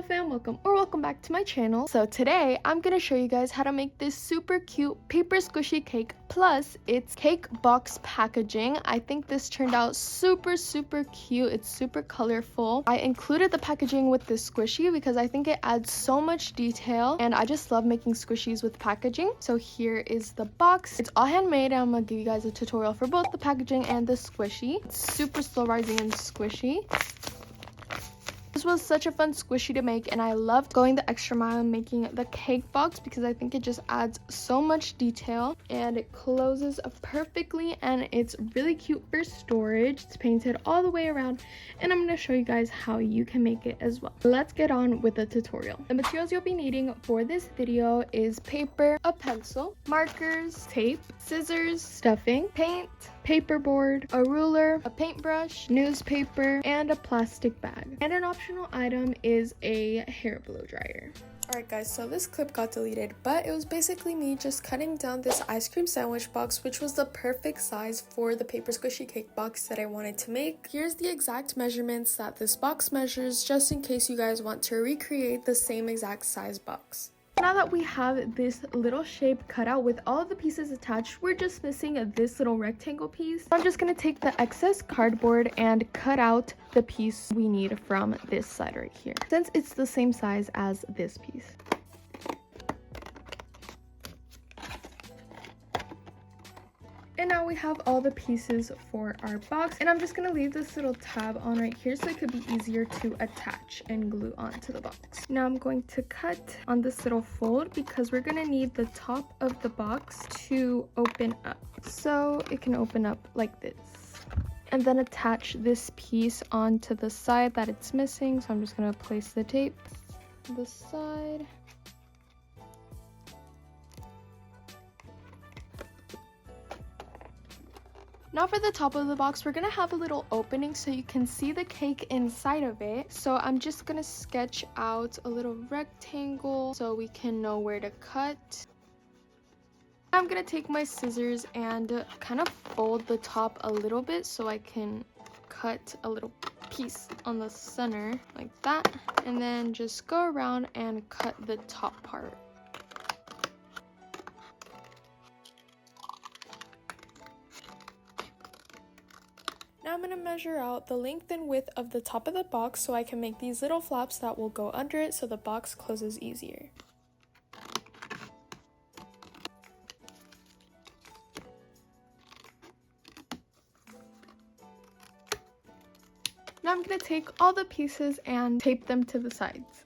fam, welcome back to my channel. So today I'm gonna show you guys how to make this super cute paper squishy cake, plus it's cake box packaging. I think this turned out super cute. It's super colorful. I included the packaging with this squishy because I think it adds so much detail, and I just love making squishies with packaging. So here is the box. It's all handmade, and I'm gonna give you guys a tutorial for both the packaging and the squishy. It's super slow rising and squishy. This was such a fun squishy to make, and I loved going the extra mile in making the cake box because I think it just adds so much detail, and it closes perfectly, and it's really cute for storage. It's painted all the way around, and I'm going to show you guys how you can make it as well. Let's get on with the tutorial. The materials you'll be needing for this video is paper, a pencil, markers, tape, scissors, stuffing, paint, paperboard, a ruler, a paintbrush, newspaper, and a plastic bag. And an optional item is a hair blow dryer. Alright guys, so this clip got deleted, but it was basically me just cutting down this ice cream sandwich box, which was the perfect size for the paper squishy cake box that I wanted to make. Here's the exact measurements that this box measures, just in case you guys want to recreate the same exact size box. Now that we have this little shape cut out with all of the pieces attached, we're just missing this little rectangle piece. I'm just going to take the excess cardboard and cut out the piece we need from this side right here, since it's the same size as this piece. And now we have all the pieces for our box, and I'm just going to leave this little tab on right here so it could be easier to attach and glue onto the box. Now I'm going to cut on this little fold because we're going to need the top of the box to open up. So it can open up like this. And then attach this piece onto the side that it's missing. So I'm just going to place the tape on the side. Now for the top of the box, we're gonna have a little opening so you can see the cake inside of it. So I'm just gonna sketch out a little rectangle so we can know where to cut. I'm gonna take my scissors and kind of fold the top a little bit so I can cut a little piece on the center like that, and then just go around and cut the top part. Now I'm going to measure out the length and width of the top of the box so I can make these little flaps that will go under it so the box closes easier. Now I'm going to take all the pieces and tape them to the sides.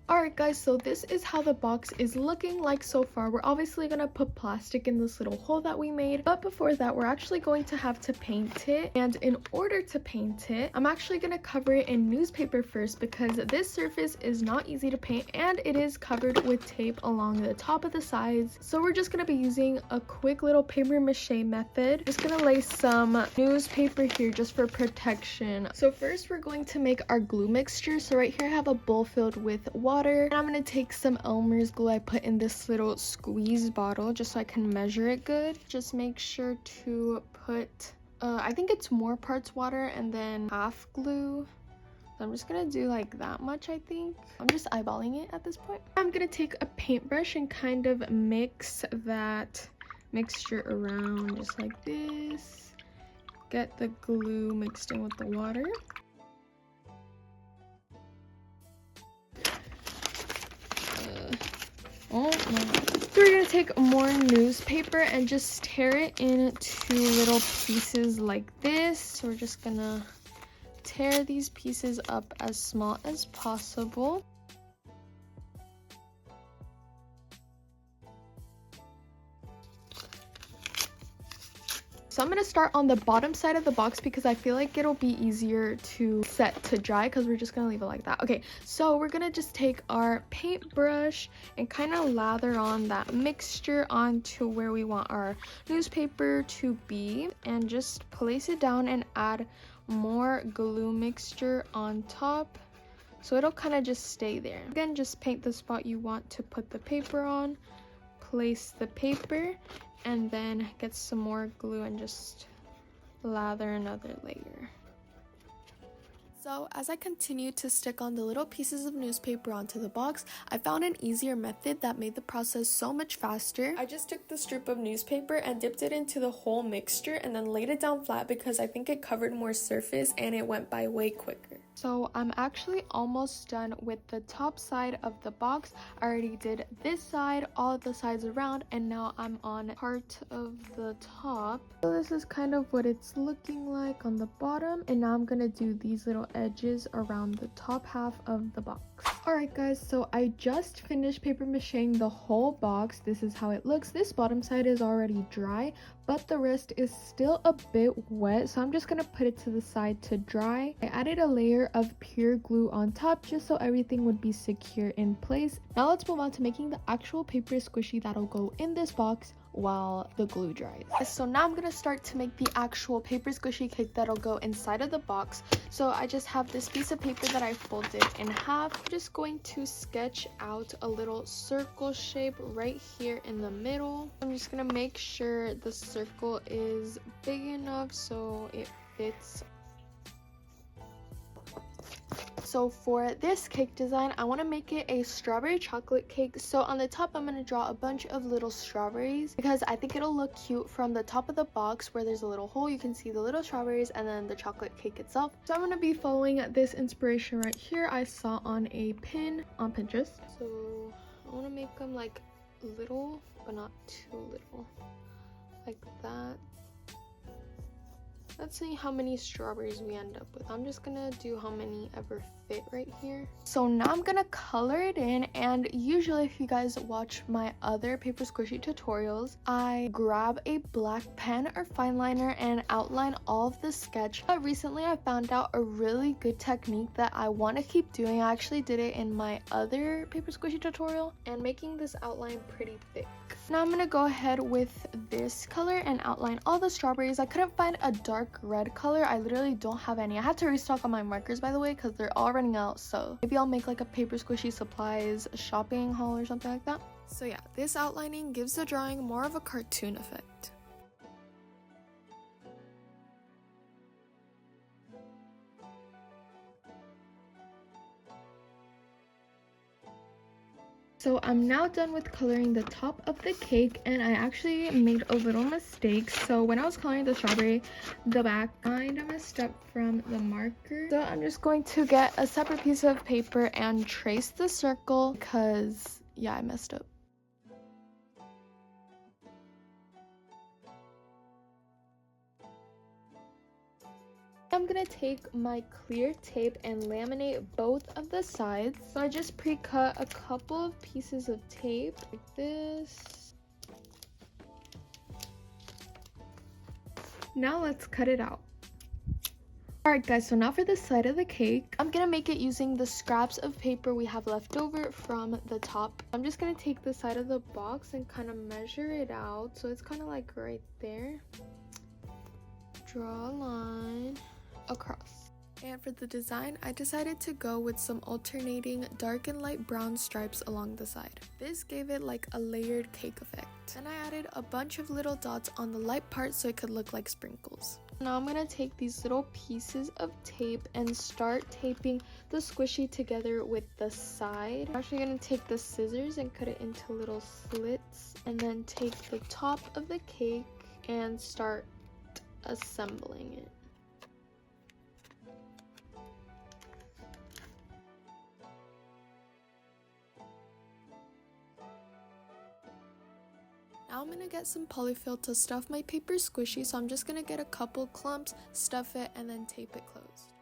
Alright guys, so this is how the box is looking like so far. We're obviously going to put plastic in this little hole that we made, but before that we're actually going to have to paint it. And in order to paint it, I'm actually going to cover it in newspaper first because this surface is not easy to paint and it is covered with tape along the top of the sides. So we're just going to be using a quick little paper mache method. Just going to lay some newspaper here just for protection. So first we're going to make our glue mixture. So right here I have a bowl filled with water. And I'm going to take some Elmer's glue I put in this little squeeze bottle just so I can measure it good. Just make sure to put, I think it's more parts water and then half glue. So I'm just going to do like that much, I think. I'm just eyeballing it at this point. I'm going to take a paintbrush and kind of mix that mixture around just like this. Get the glue mixed in with the water. Oh my god. So we're going to take more newspaper and just tear it into little pieces like this. So we're just going to tear these pieces up as small as possible. So I'm going to start on the bottom side of the box because I feel like it'll be easier to set to dry because we're just going to leave it like that. Okay, so we're going to just take our paintbrush and kind of lather on that mixture onto where we want our newspaper to be, and just place it down and add more glue mixture on top so it'll kind of just stay there. Again, just paint the spot you want to put the paper on. place the paper and then get some more glue and just lather another layer. So as I continued to stick on the little pieces of newspaper onto the box, I found an easier method that made the process so much faster. I just took the strip of newspaper and dipped it into the whole mixture and then laid it down flat because I think it covered more surface and it went by way quicker. So I'm actually almost done with the top side of the box. I already did this side, all of the sides around, and now I'm on part of the top. So this is kind of what it's looking like on the bottom, and now I'm gonna do these little edges around the top half of the box. Alright guys, so I just finished paper macheing the whole box. This is how it looks. This bottom side is already dry, but the rest is still a bit wet, so I'm just gonna put it to the side to dry. I added a layer of pure glue on top just so everything would be secure in place. Now let's move on to making the actual paper squishy that'll go in this box while the glue dries. So now I'm gonna start to make the actual paper squishy cake that'll go inside of the box. So I just have this piece of paper that I folded in half. I'm just going to sketch out a little circle shape right here in the middle. I'm just gonna make sure the circle is big enough so it fits. So for this cake design, I want to make it a strawberry chocolate cake. So on the top, I'm going to draw a bunch of little strawberries because I think it'll look cute from the top of the box where there's a little hole. You can see the little strawberries and then the chocolate cake itself. So I'm going to be following this inspiration right here I saw on a pin on Pinterest. So I want to make them like little, but not too little, like that. Let's see how many strawberries we end up with. I'm just gonna do how many ever fit right here. So now I'm gonna color it in, and usually if you guys watch my other paper squishy tutorials, I grab a black pen or fine liner and outline all of the sketch. But recently I found out a really good technique that I want to keep doing. I actually did it in my other paper squishy tutorial and making this outline pretty thick. Now I'm gonna go ahead with this color and outline all the strawberries. I couldn't find a dark red color. I literally don't have any. I had to restock on my markers, by the way, because they're all running out. So maybe I'll make like a paper squishy supplies shopping haul or something like that. So yeah, this outlining gives the drawing more of a cartoon effect. So I'm now done with coloring the top of the cake, and I actually made a little mistake. So when I was coloring the strawberry, the back kind of messed up from the marker. So I'm just going to get a separate piece of paper and trace the circle because, yeah, I messed up. I'm gonna take my clear tape and laminate both of the sides. So I just pre-cut a couple of pieces of tape like this. Now let's cut it out. Alright guys, so now for the side of the cake, I'm gonna make it using the scraps of paper we have left over from the top. I'm just gonna take the side of the box and kind of measure it out. So it's kind of like right there. Draw a line across. And for the design, I decided to go with some alternating dark and light brown stripes along the side. This gave it like a layered cake effect. And I added a bunch of little dots on the light part so it could look like sprinkles. Now I'm gonna take these little pieces of tape and start taping the squishy together with the side. I'm actually gonna take the scissors and cut it into little slits, and then take the top of the cake and start assembling it. Now I'm gonna get some polyfill to stuff my paper squishy, so I'm just gonna get a couple clumps, stuff it, and then tape it closed.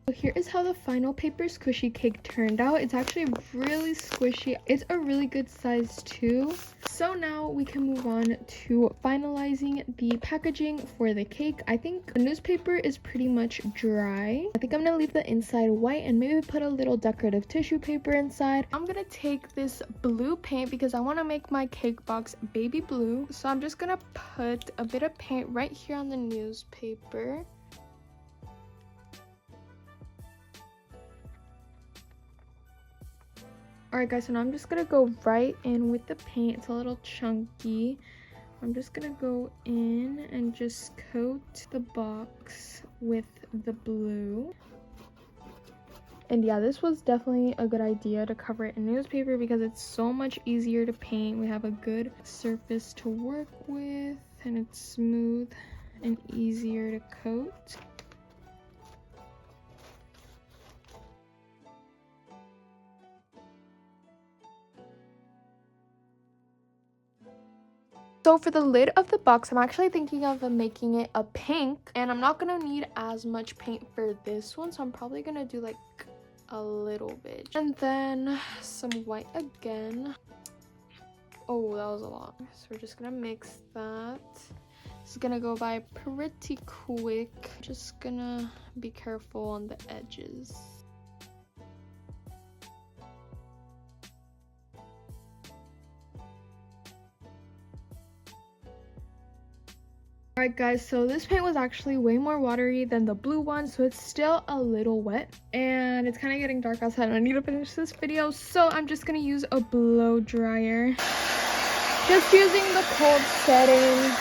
So here is how the final paper squishy cake turned out. It's actually really squishy. It's a really good size too. So now we can move on to finalizing the packaging for the cake. I think the newspaper is pretty much dry. I think I'm gonna leave the inside white and maybe put a little decorative tissue paper inside. I'm gonna take this blue paint because I want to make my cake box baby blue. So I'm just gonna put a bit of paint right here on the newspaper. Alright guys, so now I'm just gonna go right in with the paint. It's a little chunky. I'm just gonna go in and just coat the box with the blue. And yeah, this was definitely a good idea to cover it in newspaper because it's so much easier to paint. We have a good surface to work with and it's smooth and easier to coat. So for the lid of the box, I'm actually thinking of making it a pink, and I'm not gonna need as much paint for this one, so I'm probably gonna do like a little bit. And then some white again. Oh, that was a lot. So we're just gonna mix that. This is gonna go by pretty quick. Just gonna be careful on the edges. Alright guys, so this paint was actually way more watery than the blue one, so it's still a little wet and it's kind of getting dark outside and I need to finish this video, so I'm just gonna use a blow dryer. Just using the cold setting.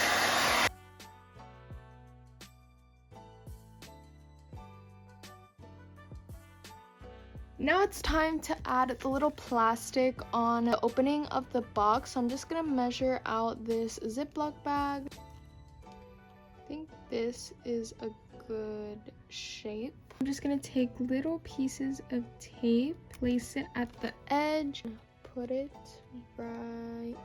Now it's time to add the little plastic on the opening of the box. So I'm just gonna measure out this Ziploc bag. I think this is a good shape. I'm just gonna take little pieces of tape, place it at the edge, put it right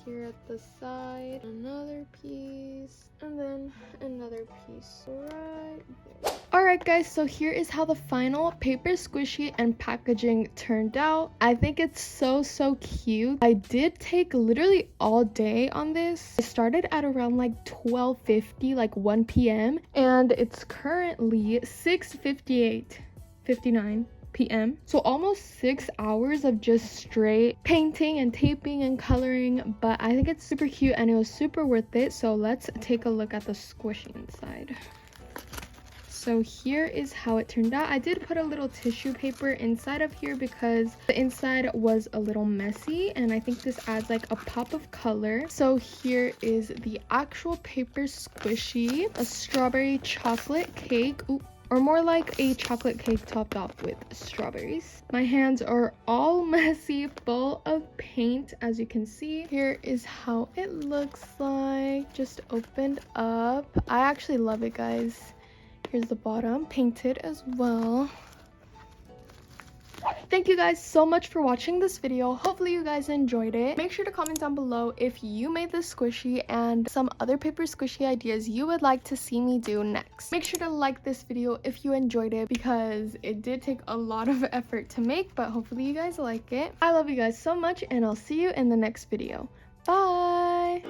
here at the side, another piece, and then another piece right there. Alright guys, so here is how the final paper squishy and packaging turned out. I think it's so cute. I did take literally all day on this. I started at around like 12:50, like 1 p.m. and it's currently 6:59 p.m. So almost 6 hours of just straight painting and taping and coloring, but I think it's super cute and it was super worth it. So let's take a look at the squishy inside. So here is how it turned out. I did put a little tissue paper inside of here because the inside was a little messy and I think this adds like a pop of color. So here is the actual paper squishy, a strawberry chocolate cake. Ooh, or more like a chocolate cake topped off with strawberries. My hands are all messy, full of paint, as you can see. Here is how it looks like, just opened up. I actually love it, guys. Here's the bottom, painted as well. Thank you guys so much for watching this video. Hopefully you guys enjoyed it. Make sure to comment down below if you made this squishy and some other paper squishy ideas you would like to see me do next. Make sure to like this video if you enjoyed it because it did take a lot of effort to make, but hopefully you guys like it. I love you guys so much and I'll see you in the next video. Bye!